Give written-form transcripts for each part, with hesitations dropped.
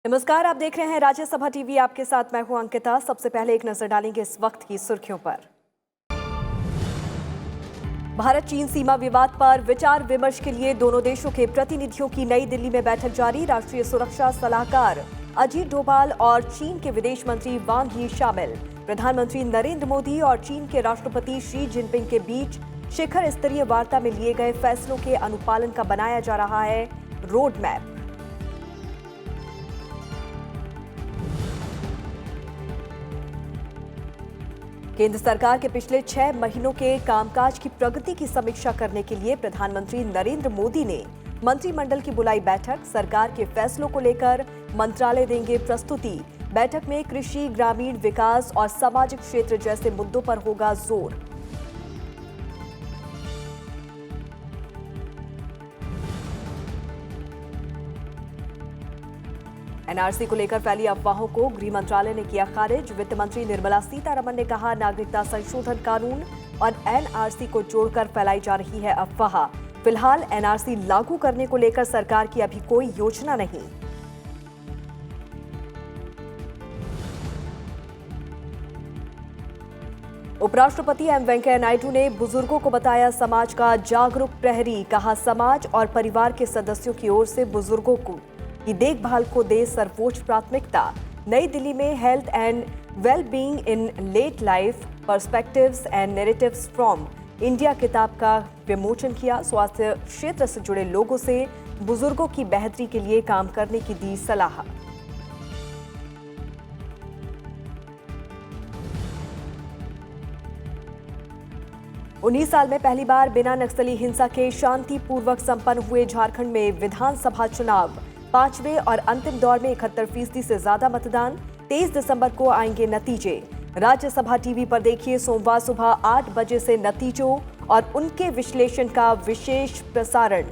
नमस्कार, आप देख रहे हैं राज्यसभा टीवी। आपके साथ मैं हूं अंकिता। सबसे पहले एक नजर डालेंगे इस वक्त की सुर्खियों पर। भारत चीन सीमा विवाद पर विचार विमर्श के लिए दोनों देशों के प्रतिनिधियों की नई दिल्ली में बैठक जारी। राष्ट्रीय सुरक्षा सलाहकार अजीत डोभाल और चीन के विदेश मंत्री वांग यी शामिल। प्रधानमंत्री नरेंद्र मोदी और चीन के राष्ट्रपति शी जिनपिंग के बीच शिखर स्तरीय वार्ता में लिए गए फैसलों के अनुपालन का बनाया जा रहा है रोड मैप। केंद्र सरकार के पिछले 6 महीनों के कामकाज की प्रगति की समीक्षा करने के लिए प्रधानमंत्री नरेंद्र मोदी ने मंत्रिमंडल की बुलाई बैठक। सरकार के फैसलों को लेकर मंत्रालय देंगे प्रस्तुति। बैठक में कृषि, ग्रामीण विकास और सामाजिक क्षेत्र जैसे मुद्दों पर होगा जोर। एनआरसी को लेकर फैली अफवाहों को गृह मंत्रालय ने किया खारिज। वित्त मंत्री निर्मला सीतारमण ने कहा, नागरिकता संशोधन कानून और एनआरसी को जोड़कर फैलाई जा रही है अफवाह। फिलहाल एनआरसी लागू करने को लेकर सरकार की अभी कोई योजना नहीं। उपराष्ट्रपति एम वेंकैया नायडू ने बुजुर्गों को बताया समाज का जागरूक प्रहरी। कहा, समाज और परिवार के सदस्यों की ओर से बुजुर्गों की देखभाल को दे सर्वोच्च प्राथमिकता। नई दिल्ली में health and well being in late life perspectives and narratives from India किताब का विमोचन किया। स्वास्थ्य क्षेत्र से जुड़े लोगों से बुजुर्गों की बेहतरी के लिए काम करने की दी सलाह। उन्नीस साल में पहली बार बिना नक्सली हिंसा के शांतिपूर्वक संपन्न हुए झारखंड में विधानसभा चुनाव। 5वें और अंतिम दौर में 71% से ज्यादा मतदान। 23 दिसंबर को आएंगे नतीजे। राज्यसभा टीवी पर देखिए सोमवार सुबह 8 बजे से नतीजों और उनके विश्लेषण का विशेष प्रसारण।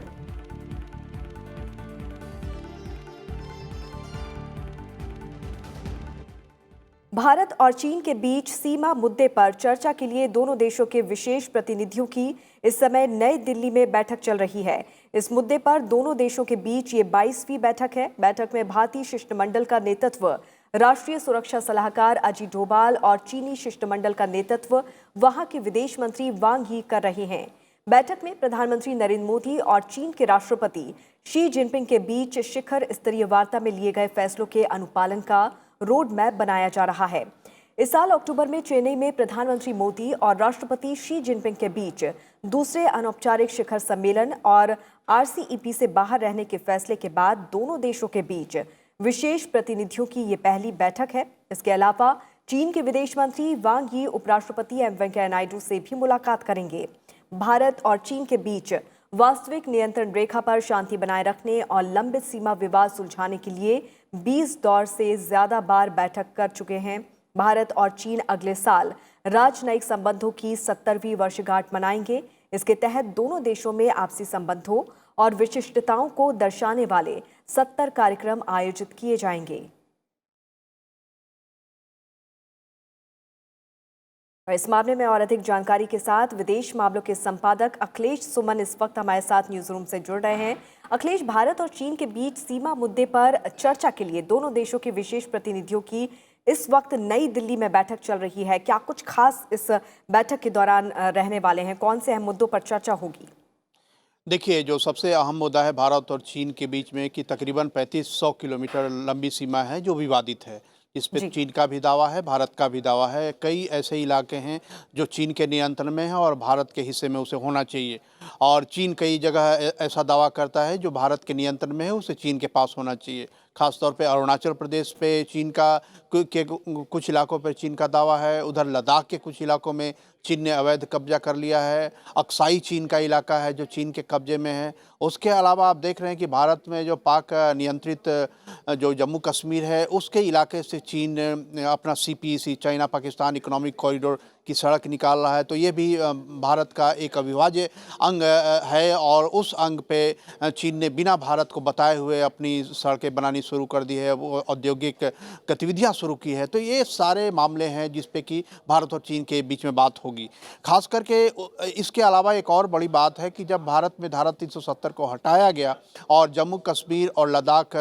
भारत और चीन के बीच सीमा मुद्दे पर चर्चा के लिए दोनों देशों के विशेष प्रतिनिधियों की इस समय नई दिल्ली में बैठक चल रही है। इस मुद्दे पर दोनों देशों के बीच ये 22वीं बैठक है। बैठक में भारतीय शिष्टमंडल का नेतृत्व राष्ट्रीय सुरक्षा सलाहकार अजीत डोभाल और चीनी शिष्टमंडल का नेतृत्व वहां के विदेश मंत्री वांग यी कर रहे हैं। बैठक में प्रधानमंत्री नरेंद्र मोदी और चीन के राष्ट्रपति शी जिनपिंग के बीच शिखर स्तरीय वार्ता में लिए गए फैसलों के अनुपालन का रोड मैप बनाया जा रहा है। इस साल अक्टूबर में चेन्नई में प्रधानमंत्री मोदी और राष्ट्रपति शी जिनपिंग के बीच दूसरे अनौपचारिक शिखर सम्मेलन और आरसीईपी से बाहर रहने के फैसले के बाद दोनों देशों के बीच विशेष प्रतिनिधियों की ये पहली बैठक है। इसके अलावा चीन के विदेश मंत्री वांग यी उपराष्ट्रपति एम वेंकैया नायडू से भी मुलाकात करेंगे। भारत और चीन के बीच वास्तविक नियंत्रण रेखा पर शांति बनाए रखने और लंबित सीमा विवाद सुलझाने के लिए 20 दौर से ज्यादा बार बैठक कर चुके हैं। भारत और चीन अगले साल राजनयिक संबंधों की 70वीं वर्षगांठ मनाएंगे। इसके तहत दोनों देशों में आपसी संबंधों और विशिष्टताओं को दर्शाने वाले 70 कार्यक्रम आयोजित किए जाएंगे। और इस मामले में और अधिक जानकारी के साथ विदेश मामलों के संपादक अखिलेश सुमन इस वक्त हमारे साथ न्यूज रूम से जुड़ रहे हैं। अखिलेश, भारत और चीन के बीच सीमा मुद्दे पर चर्चा के लिए दोनों देशों के विशेष प्रतिनिधियों की इस वक्त नई दिल्ली में बैठक चल रही है। क्या कुछ खास इस बैठक के दौरान रहने वाले हैं? कौन से अहम मुद्दों पर चर्चा होगी? देखिए, जो सबसे अहम मुद्दा है भारत और चीन के बीच में कि तकरीबन 3500 किलोमीटर लंबी सीमा है जो विवादित है। इस पे चीन का भी दावा है, भारत का भी दावा है। कई ऐसे इलाके हैं जो चीन के नियंत्रण में हैं और भारत के हिस्से में उसे होना चाहिए, और चीन कई जगह ऐसा दावा करता है जो भारत के नियंत्रण में है उसे चीन के पास होना चाहिए। खासतौर पे अरुणाचल प्रदेश पे चीन का कुछ इलाकों पर चीन का दावा है। उधर लद्दाख के कुछ इलाकों में चीन ने अवैध कब्जा कर लिया है। अक्साई चीन का इलाका है जो चीन के कब्जे में है। उसके अलावा आप देख रहे हैं कि भारत में जो पाक नियंत्रित जो जम्मू कश्मीर है उसके इलाके से चीन अपना CPEC China Pakistan economic corridor की सड़क निकाल रहा है, तो ये भी भारत का एक अविभाज्य अंग है और उस अंग पे चीन ने बिना भारत को बताए हुए अपनी सड़कें बनानी शुरू कर दी है, वो औद्योगिक गतिविधियां शुरू की है। तो ये सारे मामले हैं जिस पे कि भारत और चीन के बीच में बात होगी। खास करके इसके अलावा एक और बड़ी बात है कि जब भारत में धारा 370 को हटाया गया और जम्मू कश्मीर और लद्दाख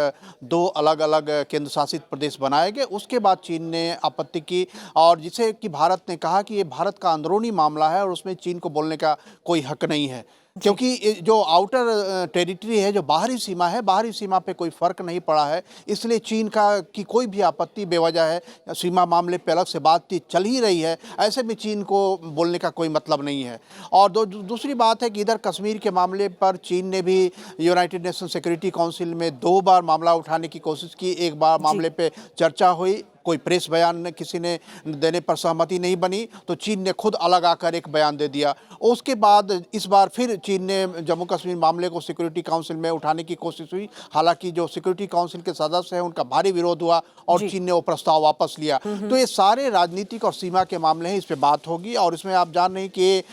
दो अलग अलग केंद्र शासित प्रदेश बनाए गए, उसके बाद चीन ने आपत्ति की और जिसे कि भारत ने कहा कि ये भारत का अंदरूनी मामला है और उसमें चीन को बोलने का कोई हक नहीं है, क्योंकि जो आउटर टेरिटरी है, जो बाहरी सीमा है, बाहरी सीमा पे कोई फर्क नहीं पड़ा है, इसलिए चीन की कोई भी आपत्ति बेवजह है। सीमा मामले पे अलग से बातचीत चल ही रही है, ऐसे में चीन को बोलने का कोई मतलब नहीं है। और दूसरी बात है कि इधर कश्मीर के मामले पर चीन ने भी यूनाइटेड नेशन सिक्योरिटी काउंसिल में 2 बार मामला उठाने की कोशिश की। एक बार मामले पे चर्चा हुई, कोई प्रेस बयान किसी ने देने पर सहमति नहीं बनी, तो चीन ने खुद अलग आकर एक बयान दे दिया। उसके बाद इस बार फिर चीन ने जम्मू कश्मीर मामले को सिक्योरिटी काउंसिल में उठाने की कोशिश हुई, हालांकि जो सिक्योरिटी काउंसिल के सदस्य हैं उनका भारी विरोध हुआ और चीन ने वो प्रस्ताव वापस लिया। तो ये सारे राजनीतिक और सीमा के मामले हैं, इस पर बात होगी। और इसमें आप जान रहे हैं कि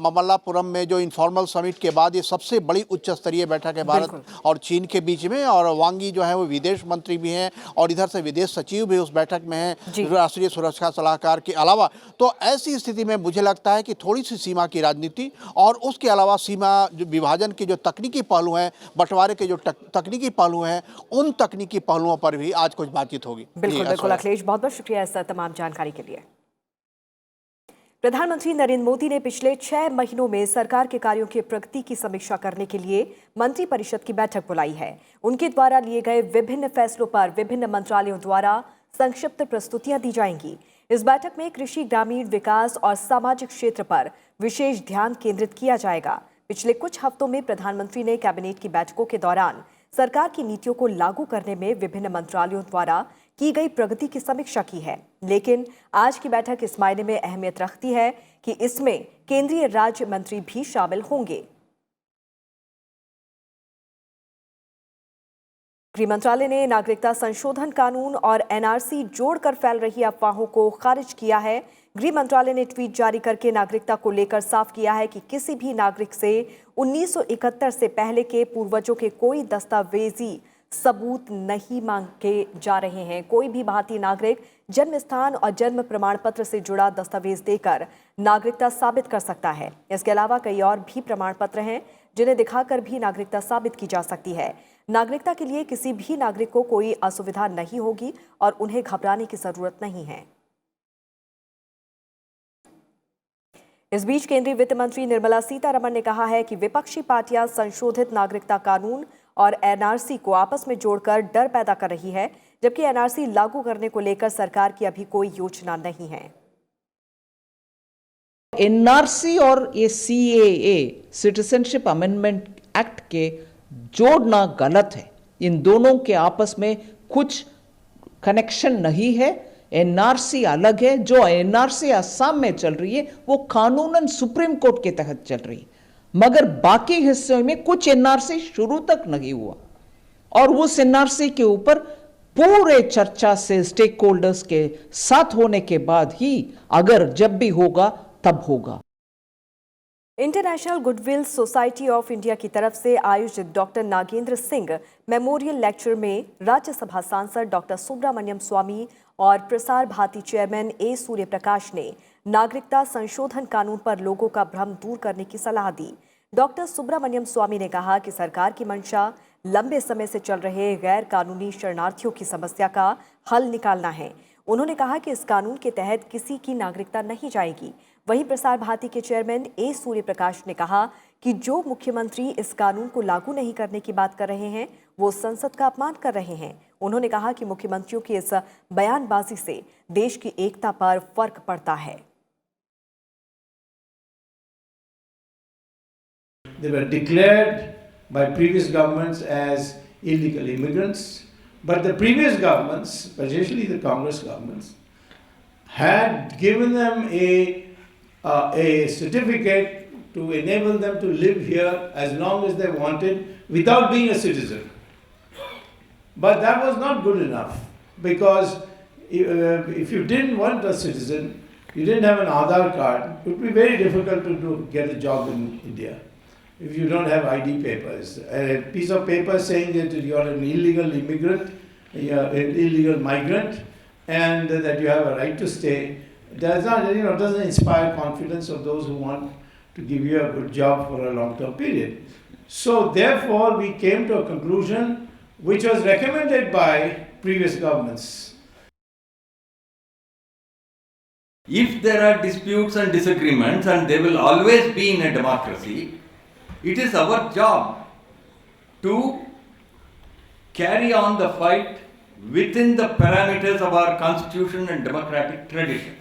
ममल्लापुरम में जो इनफॉर्मल समिट के बाद ये सबसे बड़ी उच्च स्तरीय बैठक है भारत और चीन के बीच में, और वांग यी जो है वो विदेश मंत्री भी हैं और इधर से विदेश सचिव भी उस बैठक में है, राष्ट्रीय सुरक्षा सलाहकार के अलावा। तो ऐसी स्थिति में मुझे लगता है कि थोड़ी सी सीमा की राजनीति और उसके अलावा सीमा जो विभाजन के जो तकनीकी पहलू हैं, बंटवारे के जो तकनीकी पहलू हैं, उन तकनीकी पहलुओं पर भी आज कुछ बातचीत होगी। बिल्कुल बिल्कुल अखिलेश, बहुत बहुत शुक्रिया इस तमाम जानकारी के लिए। प्रधानमंत्री नरेंद्र मोदी ने पिछले 6 महीनों में सरकार के कार्यों की प्रगति की समीक्षा करने के लिए मंत्रिपरिषद की बैठक बुलाई है। उनके द्वारा लिए गए विभिन्न फैसलों पर विभिन्न मंत्रालयों द्वारा संक्षिप्त प्रस्तुतियां दी जाएंगी। इस बैठक में कृषि, ग्रामीण विकास और सामाजिक क्षेत्र पर विशेष ध्यान केंद्रित किया जाएगा। पिछले कुछ हफ्तों में प्रधानमंत्री ने कैबिनेट की बैठकों के दौरान सरकार की नीतियों को लागू करने में विभिन्न मंत्रालयों द्वारा की गई प्रगति की समीक्षा की है, लेकिन आज की बैठक इस मायने में अहमियत रखती है कि इसमें केंद्रीय राज्य मंत्री भी शामिल होंगे। गृह मंत्रालय ने नागरिकता संशोधन कानून और एनआरसी जोड़कर फैल रही अफवाहों को खारिज किया है। गृह मंत्रालय ने ट्वीट जारी करके नागरिकता को लेकर साफ किया है कि किसी भी नागरिक से 1971 से पहले के पूर्वजों के कोई दस्तावेजी सबूत नहीं मांगे जा रहे हैं। कोई भी भारतीय नागरिक जन्म स्थान और जन्म प्रमाण पत्र से जुड़ा दस्तावेज देकर नागरिकता साबित कर सकता है। इसके अलावा कई और भी प्रमाण पत्र हैं जिन्हें दिखाकर भी नागरिकता साबित की जा सकती है। नागरिकता के लिए किसी भी नागरिक को कोई असुविधा नहीं होगी और उन्हें घबराने की जरूरत नहीं है। इस बीच केंद्रीय वित्त मंत्री निर्मला सीतारमण ने कहा है कि विपक्षी पार्टियां संशोधित नागरिकता कानून और एनआरसी को आपस में जोड़कर डर पैदा कर रही है, जबकि एनआरसी लागू करने को लेकर सरकार की अभी कोई योजना नहीं है। एनआरसी और ये सीएए सिटीजनशिप अमेंडमेंट एक्ट के जोड़ना गलत है। इन दोनों के आपस में कुछ कनेक्शन नहीं है। एनआरसी अलग है। जो एनआरसी असम में चल रही है वो कानूनन सुप्रीम कोर्ट के तहत चल रही है, मगर बाकी हिस्सों में कुछ एनआरसी शुरू तक नहीं हुआ और उस एनआरसी के ऊपर पूरे चर्चा से स्टेक होल्डर्स के साथ होने के बाद ही अगर जब भी होगा तब होगा। International goodwill society of India की तरफ से आयोजित doctor Nagendra Singh memorial lecture में राज्यसभा सांसद डॉक्टर सुब्रमण्यम स्वामी और प्रसार भारती चेयरमैन ए सूर्यप्रकाश ने नागरिकता संशोधन कानून पर लोगों का भ्रम दूर करने की सलाह दी। डॉक्टर सुब्रमण्यम स्वामी ने कहा कि सरकार की मंशा लंबे समय से चल रहे गैर कानूनी शरणार्थियों की समस्या का हल निकालना है। उन्होंने कहा कि इस कानून के तहत किसी की नागरिकता नहीं जाएगी। वहीं प्रसार भारती के चेयरमैन ए सूर्यप्रकाश ने कहा कि जो मुख्यमंत्री इस कानून को लागू नहीं करने की बात कर रहे हैं वो संसद का अपमान कर रहे हैं। उन्होंने कहा कि मुख्यमंत्रियों की इस बयानबाजी से देश की एकता पर फर्क पड़ता है। They were declared by previous governments as illegal immigrants, but the previous governments, especially the Congress governments, had given them a certificate to enable them to live here as long as they wanted without being a citizen. But that was not good enough, because if you didn't want a citizen, you didn't have an Aadhaar card, it would be very difficult to get a job in India. If you don't have ID papers, a piece of paper saying that you are an illegal immigrant, you are an illegal migrant, and that you have a right to stay, does not, doesn't inspire confidence of those who want to give you a good job for a long-term period. So therefore, we came to a conclusion which was recommended by previous governments. If there are disputes and disagreements, and they will always be in a democracy, it is our job to carry on the fight within the parameters of our constitution and democratic tradition.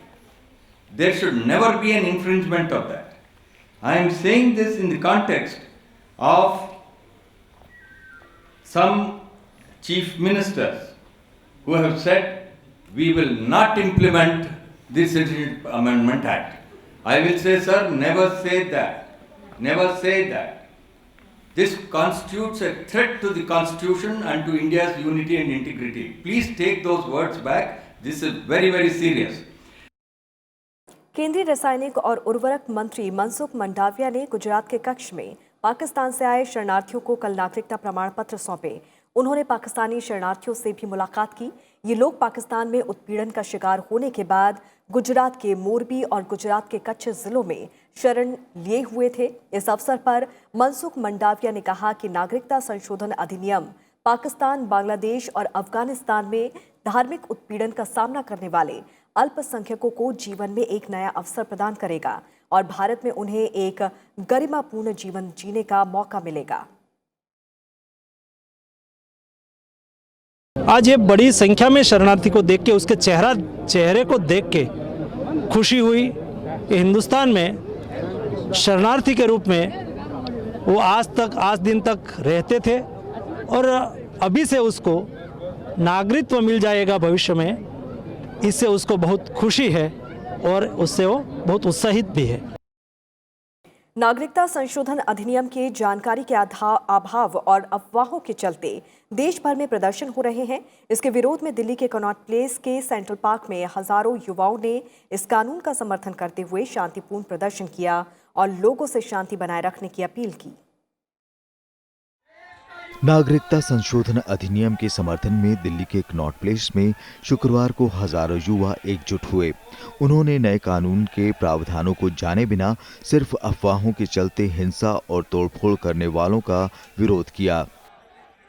There should never be an infringement of that. I am saying this in the context of some chief ministers who have said we will not implement the Citizenship Amendment Act. I will say, sir, never say that. Never say that. This constitutes a threat to the Constitution and to India's unity and integrity. Please take those words back. This is very, very serious. केंद्रीय रासायनिक और उर्वरक मंत्री मनसुख मंडाविया ने गुजरात के कच्छ में पाकिस्तान से आए शरणार्थियों को कल नागरिकता प्रमाण पत्र सौंपे। उन्होंने पाकिस्तानी शरणार्थियों से भी मुलाकात की। ये लोग पाकिस्तान में उत्पीड़न का शिकार होने के बाद गुजरात के मोरबी और गुजरात के कच्छ जिलों में शरण लिए हुए थे। इस अवसर पर मनसुख मंडाविया ने कहा कि नागरिकता संशोधन अधिनियम पाकिस्तान, बांग्लादेश और अफगानिस्तान में धार्मिक उत्पीड़न का सामना करने वाले अल्पसंख्यकों को जीवन में एक नया अवसर प्रदान करेगा और भारत में उन्हें एक गरिमापूर्ण जीवन जीने का मौका मिलेगा। आज ये बड़ी संख्या में शरणार्थी को देख के, उसके चेहरे को देख के खुशी हुई। हिंदुस्तान में शरणार्थी के रूप में वो आज दिन तक रहते थे और अभी से उसको नागरिकत्व मिल जाएगा भविष्य में। इससे उसको बहुत खुशी है और उससे वो बहुत उत्साहित भी है। नागरिकता संशोधन अधिनियम के जानकारी के अभाव और अफवाहों के चलते देश भर में प्रदर्शन हो रहे हैं। इसके विरोध में दिल्ली के कनॉट प्लेस के सेंट्रल पार्क में हजारों युवाओं ने इस कानून का समर्थन करते हुए शांतिपूर्ण प्रदर्शन किया और लोगों से शांति बनाए रखने की अपील की। नागरिकता संशोधन अधिनियम के समर्थन में दिल्ली के कनॉट प्लेस में शुक्रवार को हजारों युवा एकजुट हुए। उन्होंने नए कानून के प्रावधानों को जाने बिना सिर्फ अफवाहों के चलते हिंसा और तोड़फोड़ करने वालों का विरोध किया।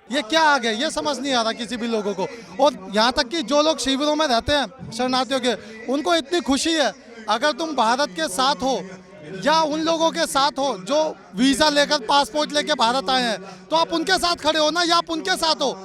ये क्या आ गया, ये समझ नहीं आ रहा किसी भी लोगों को। और यहाँ तक कि जो लोग शिविरों में रहते हैं शरणार्थियों के, उनको इतनी खुशी है अगर तुम भारत के साथ हो या उन लोगों के साथ हो जो वीजा लेकर पासपोर्ट लेके भारत आए हैं, तो आप उनके साथ खड़े हो ना, या आप उनके साथ हो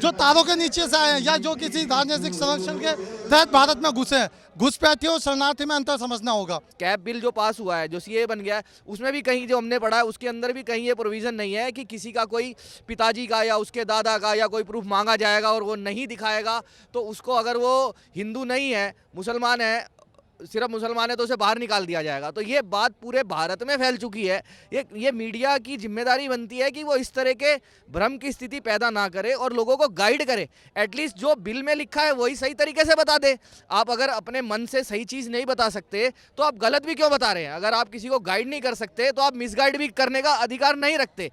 जो तारों के नीचे से आए हैं या जो किसी राजनीतिक संरक्षण के तहत भारत में घुसे हैं। घुसपैठी और शरणार्थी में अंतर समझना होगा। कैब बिल जो पास हुआ है, जो सीए बन गया है, उसमें भी कहीं जो हमने पढ़ा है उसके अंदर भी कहीं ये प्रोविजन नहीं है कि किसी का कोई पिताजी का या उसके दादा का या कोई प्रूफ मांगा जाएगा और वो नहीं दिखाएगा तो उसको, अगर वो हिंदू नहीं है, मुसलमान है, सिर्फ मुसलमान है, तो उसे बाहर निकाल दिया जाएगा। तो ये बात पूरे भारत में फैल चुकी है। ये मीडिया की जिम्मेदारी बनती है कि वो इस तरह के भ्रम की स्थिति पैदा ना करे और लोगों को गाइड करे। एटलीस्ट जो बिल में लिखा है वही सही तरीके से बता दे। आप अगर अपने मन से सही चीज़ नहीं बता सकते तो आप गलत भी क्यों बता रहे हैं? अगर आप किसी को गाइड नहीं कर सकते तो आप मिसगाइड भी करने का अधिकार नहीं रखते।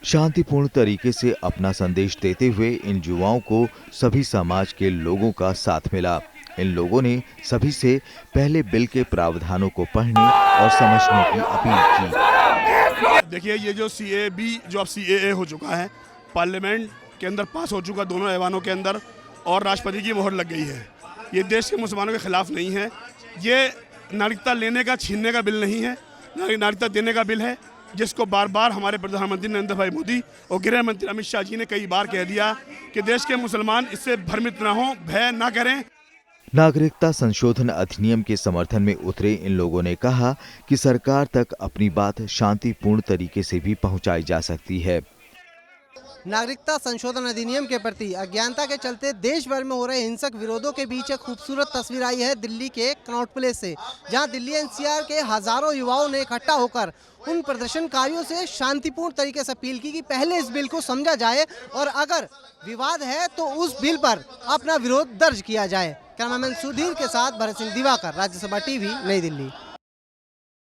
शांतिपूर्ण तरीके से अपना संदेश देते हुए इन युवाओं को सभी समाज के लोगों का साथ मिला। इन लोगों ने सभी से पहले बिल के प्रावधानों को पढ़ने और समझने की अपील की। देखिए, ये जो सीएबी जो अब सीएए हो चुका है, पार्लियामेंट के अंदर पास हो चुका, दोनों ऐवानों के अंदर, और राष्ट्रपति की मोहर लग गई है। ये देश के मुसलमानों के खिलाफ नहीं है। ये नागरिकता लेने का, छीनने का बिल नहीं है, नागरिकता देने का बिल है, जिसको बार बार हमारे प्रधानमंत्री नरेंद्र भाई मोदी और गृह मंत्री अमित शाह जी ने कई बार कह दिया कि देश के मुसलमान इससे भ्रमित न हो, भय न करें। नागरिकता संशोधन अधिनियम के समर्थन में उतरे इन लोगों ने कहा कि सरकार तक अपनी बात शांतिपूर्ण तरीके से भी पहुंचाई जा सकती है। नागरिकता संशोधन अधिनियम के प्रति अज्ञानता के चलते देश भर में हो रहे हिंसक विरोधों के बीच एक खूबसूरत तस्वीर आई है दिल्ली के कनॉट प्लेस से, जहां दिल्ली एनसीआर के हजारों युवाओं ने इकट्ठा होकर उन प्रदर्शनकारियों से शांतिपूर्ण तरीके से अपील की कि पहले इस बिल को समझा जाए और अगर विवाद है तो उस बिल पर अपना विरोध दर्ज किया जाए। कैमरामैन सुधीर के साथ भरत सिंह दिवाकर, राज्यसभा टीवी, नई दिल्ली।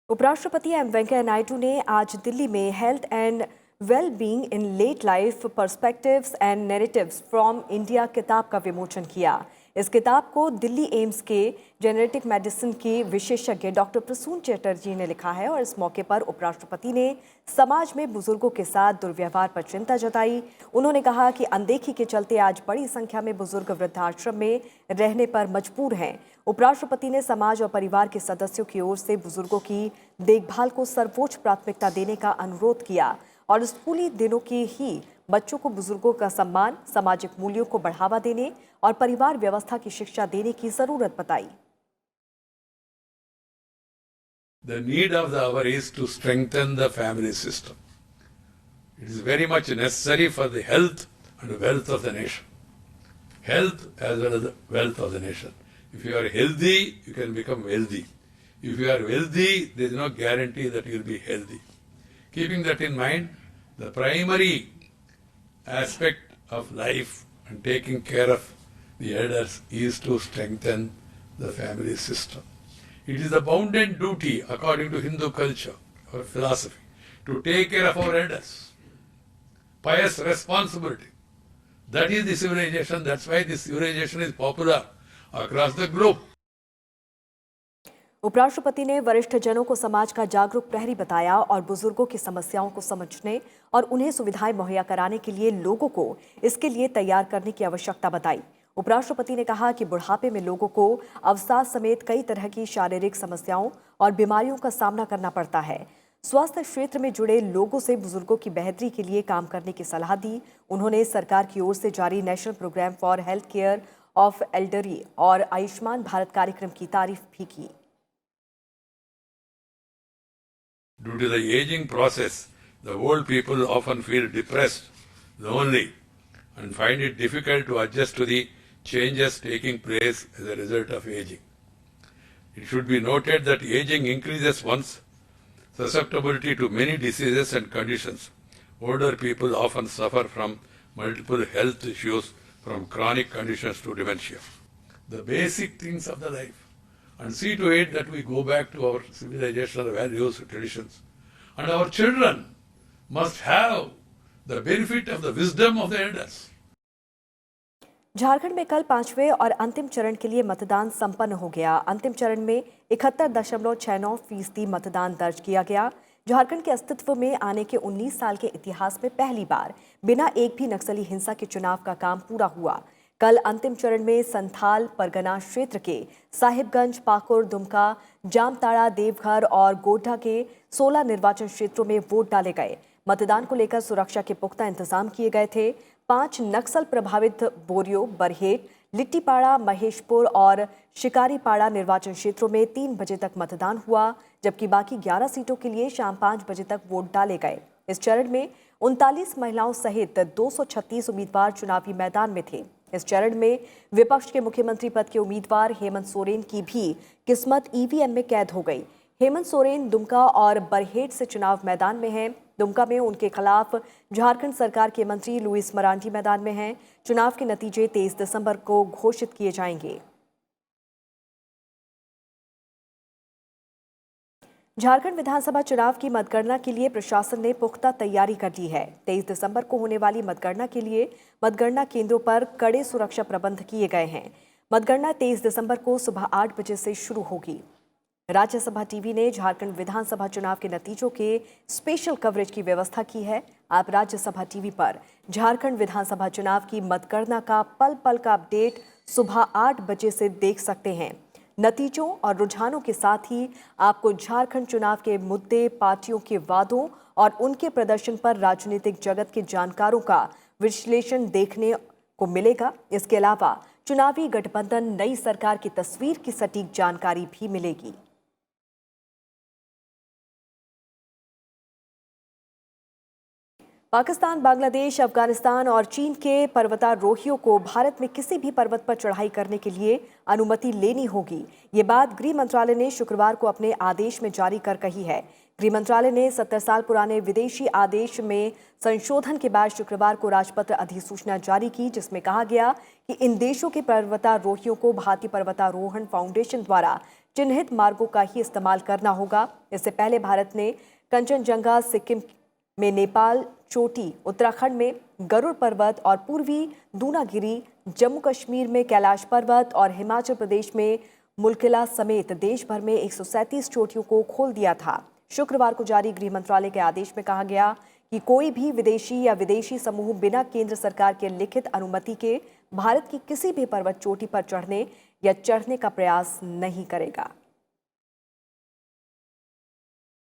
उपराष्ट्रपति एम वेंकैया नायडू ने आज दिल्ली में health and well being in late life perspectives and narratives from India किताब का विमोचन किया। इस किताब को दिल्ली एम्स के जेनेटिक मेडिसिन की विशेषज्ञ डॉक्टर प्रसून चटर्जी ने लिखा है और इस मौके पर उपराष्ट्रपति ने समाज में बुजुर्गों के साथ दुर्व्यवहार पर चिंता जताई। उन्होंने कहा कि अनदेखी के चलते आज बड़ी संख्या में बुजुर्ग वृद्धाश्रम में रहने पर मजबूर हैं। उपराष्ट्रपति ने समाज और परिवार के सदस्यों की ओर से बुजुर्गों की देखभाल को सर्वोच्च प्राथमिकता देने का अनुरोध किया और स्कूली दिनों के ही बच्चों को बुजुर्गों का सम्मान, सामाजिक मूल्यों को बढ़ावा देने और परिवार व्यवस्था की शिक्षा देने की जरूरत बताई। The need of the hour is to strengthen the family system. It is very much necessary for the health and wealth of the nation. Health as well as the wealth of the nation. If you are healthy, you can become wealthy. If you are wealthy, there is no guarantee that you will be healthy. Keeping that in mind, the primary aspect of life and taking care of the elders is to strengthen the family system. It is a bounden duty according to Hindu culture or philosophy to take care of our elders. Pious responsibility. That is the civilization. That's why this civilization is popular across the globe. उपराष्ट्रपति ने वरिष्ठ जनों को समाज का जागरूक प्रहरी बताया और बुजुर्गों की समस्याओं को समझने और उन्हें सुविधाएं मुहैया कराने के लिए लोगों को इसके लिए तैयार करने की आवश्यकता बताई। उपराष्ट्रपति ने कहा कि बुढ़ापे में लोगों को अवसाद समेत कई तरह की शारीरिक समस्याओं और बीमारियों का सामना करना पड़ता है। स्वास्थ्य क्षेत्र में जुड़े लोगों से बुजुर्गों की बेहतरी के लिए काम करने की सलाह दी। उन्होंने सरकार की ओर से जारी national programme for health care of elderly और आयुष्मान भारत कार्यक्रम की तारीफ भी की। Due to the aging process, the old people often feel depressed, lonely, and find it difficult to adjust to the changes taking place as a result of aging. It should be noted that aging increases one's susceptibility to many diseases and conditions. Older people often suffer from multiple health issues, from chronic conditions to dementia. The basic things of the life. And see to it that we go back to our civilizational values, traditions. And our children must have the benefit of the wisdom of the elders. Jharkhand में कल 5वें और अंतिम चरण के लिए मतदान संपन्न हो गया। अंतिम चरण में 71.69% मतदान दर्ज किया गया। झारखंड के अस्तित्व में आने के 19 साल के इतिहास में पहली बार बिना एक भी नक्सली हिंसा के चुनाव का काम पूरा हुआ। कल अंतिम चरण में संथाल परगना क्षेत्र के साहिबगंज, पाकुड़, दुमका, जामताड़ा, देवघर और गोड्डा के 16 निर्वाचन क्षेत्रों में वोट डाले गए। मतदान को लेकर सुरक्षा के पुख्ता इंतजाम किए गए थे। 5 नक्सल प्रभावित बोरियो, बरहेट, लिट्टीपाड़ा, महेशपुर और शिकारीपाड़ा निर्वाचन क्षेत्रों में 3 बजे तक मतदान हुआ, जबकि बाकी 11 सीटों के लिए शाम 5 बजे तक वोट डाले गए। इस चरण में 39 महिलाओं सहित 236 उम्मीदवार चुनावी मैदान में थे। इस चरण में विपक्ष के मुख्यमंत्री पद के उम्मीदवार हेमंत सोरेन की भी किस्मत ईवीएम में कैद हो गई। हेमंत सोरेन दुमका और बरहेट से चुनाव मैदान में हैं। दुमका में उनके खिलाफ झारखंड सरकार के मंत्री लुइस मरांडी मैदान में हैं। चुनाव के नतीजे 23 दिसंबर को घोषित किए जाएंगे। झारखंड विधानसभा चुनाव की मतगणना के लिए प्रशासन ने पुख्ता तैयारी कर ली है। 23 दिसंबर को होने वाली मतगणना के लिए मतगणना केंद्रों पर कड़े सुरक्षा प्रबंध किए गए हैं। मतगणना 23 दिसंबर को सुबह 8 बजे से शुरू होगी। राज्यसभा टीवी ने झारखंड विधानसभा चुनाव के नतीजों के स्पेशल कवरेज की व्यवस्था की है। आप राज्यसभा टीवी पर झारखंड विधानसभा चुनाव की मतगणना का पल पल का अपडेट सुबह 8 बजे से देख सकते हैं। नतीजों और रुझानों के साथ ही आपको झारखंड चुनाव के मुद्दे, पार्टियों के वादों और उनके प्रदर्शन पर राजनीतिक जगत के जानकारों का विश्लेषण देखने को मिलेगा। इसके अलावा चुनावी गठबंधन, नई सरकार की तस्वीर की सटीक जानकारी भी मिलेगी। पाकिस्तान, बांग्लादेश, अफगानिस्तान और चीन के पर्वतारोहियों को भारत में किसी भी पर्वत पर चढ़ाई करने के लिए अनुमति लेनी होगी। ये बात गृह मंत्रालय ने शुक्रवार को अपने आदेश में जारी कर कही है। गृह मंत्रालय ने 70 साल पुराने विदेशी आदेश में संशोधन के बाद शुक्रवार को राजपत्र अधिसूचना जारी की, जिसमें कहा गया कि इन देशों के पर्वतारोहियों को भारतीय पर्वतारोहण फाउंडेशन द्वारा चिन्हित मार्गों का ही इस्तेमाल करना होगा। इससे पहले भारत ने कंचनजंगा सिक्किम में, नेपाल चोटी उत्तराखंड में गरुड़ पर्वत और पूर्वी दूनागिरी, जम्मू कश्मीर में कैलाश पर्वत और हिमाचल प्रदेश में मुलकिला समेत देश भर में 137 चोटियों को खोल दिया था। शुक्रवार को जारी गृह मंत्रालय के आदेश में कहा गया कि कोई भी विदेशी या विदेशी समूह बिना केंद्र सरकार के लिखित अनुमति के भारत की किसी भी पर्वत चोटी पर चढ़ने या चढ़ने का प्रयास नहीं करेगा।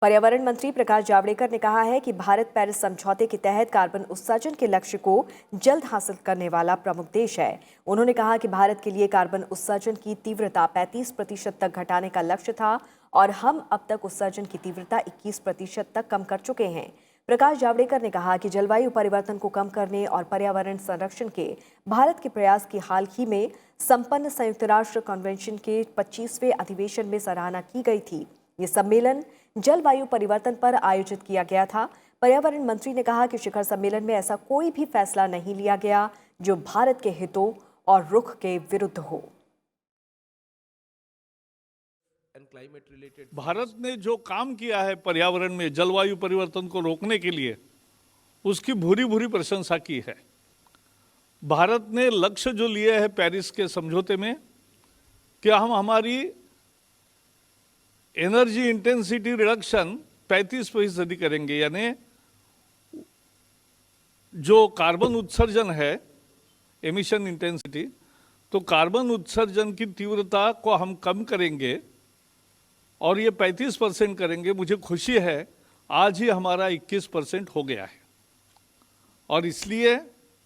पर्यावरण मंत्री प्रकाश जावड़ेकर ने कहा है कि भारत पेरिस समझौते के तहत कार्बन उत्सर्जन के लक्ष्य को जल्द हासिल करने वाला प्रमुख देश है। उन्होंने कहा कि भारत के लिए कार्बन उत्सर्जन की तीव्रता 35% तक घटाने का लक्ष्य था और हम अब तक उत्सर्जन की तीव्रता 21% तक कम कर चुके हैं। प्रकाश जावड़ेकर ने कहा कि जलवायु परिवर्तन को कम करने और पर्यावरण संरक्षण के भारत के प्रयास की हाल ही में संपन्न संयुक्त राष्ट्र कन्वेंशन के 25वें अधिवेशन में सराहना की गई थी। ये सम्मेलन जलवायु परिवर्तन पर आयोजित किया गया था। पर्यावरण मंत्री ने कहा कि शिखर सम्मेलन में ऐसा कोई भी फैसला नहीं लिया गया जो भारत के हितों और रुख के विरुद्ध हो। भारत ने जो काम किया है पर्यावरण में जलवायु परिवर्तन को रोकने के लिए, उसकी भूरी भूरी प्रशंसा की है। भारत ने लक्ष्य जो लिए है पेरिस के समझौते में कि हम हमारी एनर्जी इंटेंसिटी रिडक्शन 35% करेंगे, यानी जो कार्बन उत्सर्जन है एमिशन इंटेंसिटी, तो कार्बन उत्सर्जन की तीव्रता को हम कम करेंगे और ये 35% करेंगे। मुझे खुशी है आज ही हमारा 21% हो गया है और इसलिए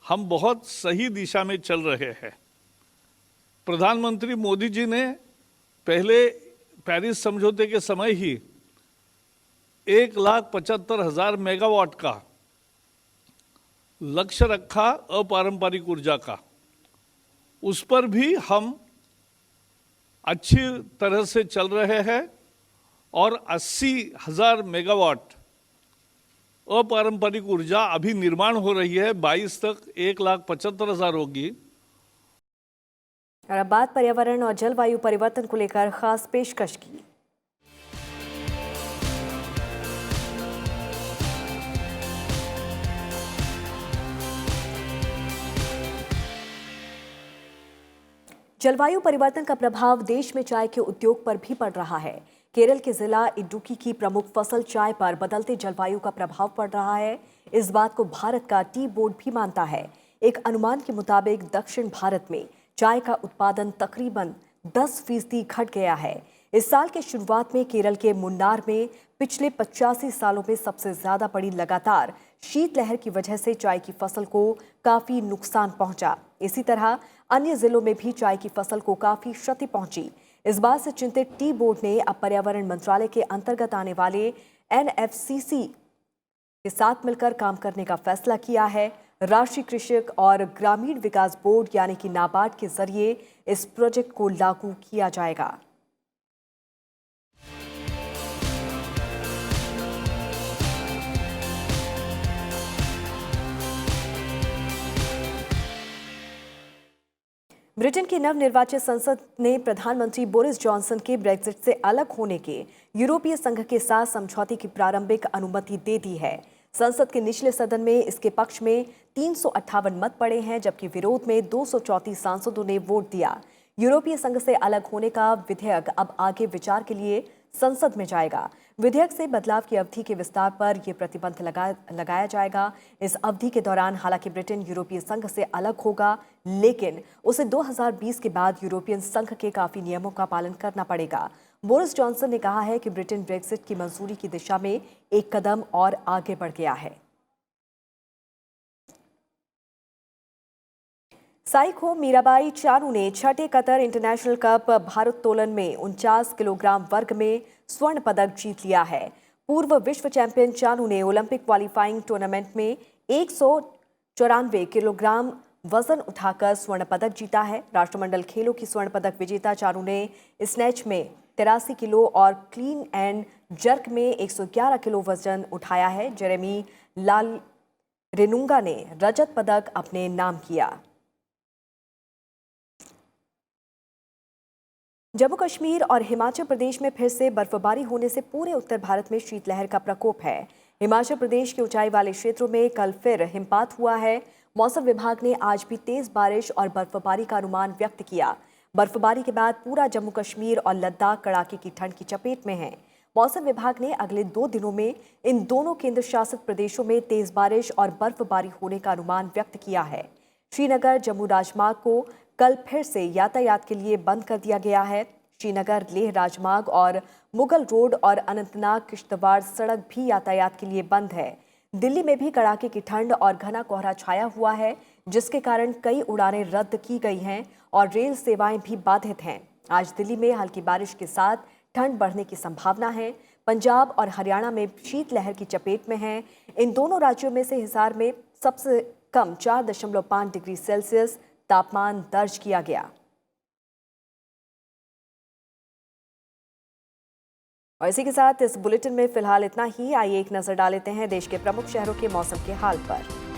हम बहुत सही दिशा में चल रहे हैं। प्रधानमंत्री मोदी जी ने पहले पेरिस समझौते के समय ही 1,75,000 मेगावाट का लक्ष्य रखा अपारंपरिक ऊर्जा का। उस पर भी हम अच्छी तरह से चल रहे हैं और 80,000 मेगावाट अपारंपरिक ऊर्जा अभी निर्माण हो रही है। 22 तक 1,75,000 होगी। और अब बात पर्यावरण और जलवायु परिवर्तन को लेकर खास पेशकश की। जलवायु परिवर्तन का प्रभाव देश में चाय के उद्योग पर भी पड़ रहा है। केरल के जिला इडुक्की की प्रमुख फसल चाय पर बदलते जलवायु का प्रभाव पड़ रहा है। इस बात को भारत का टी बोर्ड भी मानता है। एक अनुमान के मुताबिक दक्षिण भारत में चाय का उत्पादन तकरीबन 10% घट गया है। इस साल के शुरुआत में केरल के मुन्नार में पिछले 85 सालों में सबसे ज्यादा पड़ी लगातार शीतलहर की वजह से चाय की फसल को काफी नुकसान पहुंचा। इसी तरह अन्य जिलों में भी चाय की फसल को काफी क्षति पहुंची। इस बात से चिंतित टी बोर्ड ने अब पर्यावरण मंत्रालय के अंतर्गत आने वाले NFCC के साथ मिलकर काम करने का फैसला किया है। राष्ट्रीय कृषक और ग्रामीण विकास बोर्ड यानी कि नाबार्ड के जरिए इस प्रोजेक्ट को लागू किया जाएगा। ब्रिटेन की नवनिर्वाचित संसद ने प्रधानमंत्री बोरिस जॉनसन के ब्रेक्जिट से अलग होने के यूरोपीय संघ के साथ समझौते की प्रारंभिक अनुमति दे दी है। संसद के निचले सदन में इसके पक्ष में 358 मत पड़े हैं, जबकि विरोध में 234 सांसदों ने वोट दिया। यूरोपीय संघ से अलग होने का विधेयक अब आगे विचार के लिए संसद में जाएगा। विधेयक से बदलाव की अवधि के विस्तार पर यह प्रतिबंध लगाया जाएगा। इस अवधि के दौरान हालांकि ब्रिटेन यूरोपीय संघ से अलग होगा, लेकिन उसे 2020 के बाद यूरोपियन संघ के काफी नियमों का पालन करना पड़ेगा। बोरिस जॉनसन ने कहा है कि ब्रिटेन ब्रेक्जिट की मंजूरी की दिशा में एक कदम और आगे बढ़ गया है। साइखो मीराबाई चानू ने छठे कतर इंटरनेशनल कप भारोत्तोलन में 49 किलोग्राम वर्ग में स्वर्ण पदक जीत लिया है। पूर्व विश्व चैंपियन चानू ने ओलंपिक क्वालिफाइंग टूर्नामेंट में 194 किलोग्राम वजन उठाकर स्वर्ण पदक जीता है। राष्ट्रमंडल खेलों की स्वर्ण पदक विजेता चानू ने स्नैच में 83 किलो और क्लीन एंड जर्क में 111 किलो वजन उठाया है। जेरेमी लाल रेनुंगा ने रजत पदक अपने नाम किया। जम्मू कश्मीर और हिमाचल प्रदेश में फिर से बर्फबारी होने से पूरे उत्तर भारत में शीतलहर का प्रकोप है। हिमाचल प्रदेश के ऊंचाई वाले क्षेत्रों में कल फिर हिमपात हुआ है। मौसम विभाग ने आज भी तेज बारिश और बर्फबारी का अनुमान व्यक्त किया। बर्फबारी के बाद पूरा जम्मू कश्मीर और लद्दाख कड़ाके की ठंड की चपेट में है। मौसम विभाग ने अगले 2 दिनों में इन दोनों केंद्र शासित प्रदेशों में तेज बारिश और बर्फबारी होने का अनुमान व्यक्त किया है। श्रीनगर जम्मू राजमार्ग को कल फिर से यातायात के लिए बंद कर दिया गया है। श्रीनगर लेह राजमार्ग और मुगल रोड और अनंतनाग किश्तवाड़ सड़क भी यातायात के लिए बंद है। दिल्ली में भी कड़ाके की ठंड और घना कोहरा छाया हुआ है, जिसके कारण कई उड़ानें रद्द की गई हैं और रेल सेवाएं भी बाधित हैं। आज दिल्ली में हल्की बारिश के साथ ठंड बढ़ने की संभावना है। पंजाब और हरियाणा में शीतलहर की चपेट में हैं। इन दोनों राज्यों में से हिसार में सबसे कम 4.5 डिग्री सेल्सियस तापमान दर्ज किया गया। और इसी के साथ इस बुलेटिन में फिलहाल इतना ही। आइए एक नजर डाल लेते हैं देश के प्रमुख शहरों के मौसम के हाल पर।